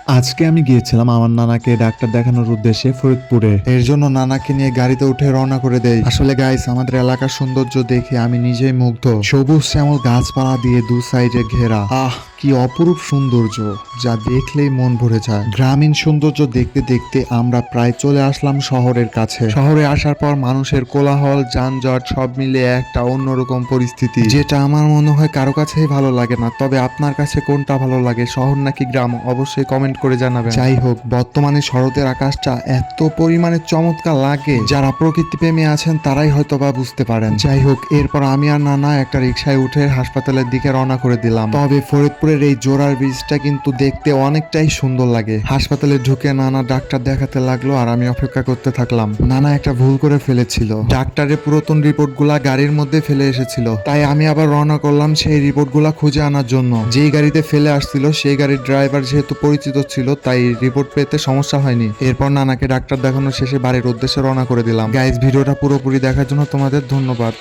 আজকে আমি গিয়েছিলাম আমার নানাকে ডাক্তার দেখানোর উদ্দেশ্যে ফরিদপুরে। এর জন্য নানাকে নিয়ে গাড়িতে উঠে রওনা করে দেই। আসলে গাইস, আমাদের এলাকার সৌন্দর্য দেখে আমি নিজেই মুগ্ধ। সবুজ শ্যামল গাছপালা দিয়ে দু সাইডে ঘেরা, কি অপরূপ সৌন্দর্য, যা দেখলেই মন ভরে যায়। গ্রামীণ সৌন্দর্য দেখতে দেখতে আমরা প্রায় চলে আসলাম শহরের কাছে। শহরে আসার পর মানুষের কোলাহল, যানজট সব মিলে একটা অন্যরকম পরিস্থিতি, যেটা আমার মনে হয় কারো কাছেই ভালো লাগে না। তবে আপনার কাছে কোনটা ভালো লাগে, শহর নাকি গ্রাম? অবশ্যই কমেন্ট করে জানাবেন। যাই হোক, বর্তমানে শরতের আকাশটা এত পরিমাণে চমৎকার লাগে, যারা প্রকৃতি প্রেমী আছেন তারাই হয়তো বা বুঝতে পারেন। যাই হোক, এরপর আমি আর নানা একটা রিক্সায় উঠে হাসপাতালের দিকে রওনা করে দিলাম। তবে ফরিদপুরের এই জোড়ার ব্রিজটা কিন্তু দেখতে অনেকটাই সুন্দর লাগে। হাসপাতালে ঢুকে নানা ডাক্তার দেখাতে লাগলো আর আমি অপেক্ষা করতে থাকলাম। নানা একটা ভুল করে ফেলেছিল, ডাক্তারের পুরাতন রিপোর্টগুলা গাড়ির মধ্যে ফেলে এসেছিল। তাই আমি আবার রওনা করলাম সেই রিপোর্টগুলা খুঁজে আনার জন্য। যেই গাড়িতে ফেলে আসছিল সেই গাড়ির ড্রাইভার যেহেতু পরিচিত ছিল, তাই রিপোর্ট পেতে সমস্যা হয়নি। এরপর নানাকে ডাক্তার দেখানো শেষে বাড়ির উদ্দেশ্যে রওনা করে দিলাম। গাইজ, ভিডিওটা পুরোপুরি দেখার জন্য তোমাদের ধন্যবাদ।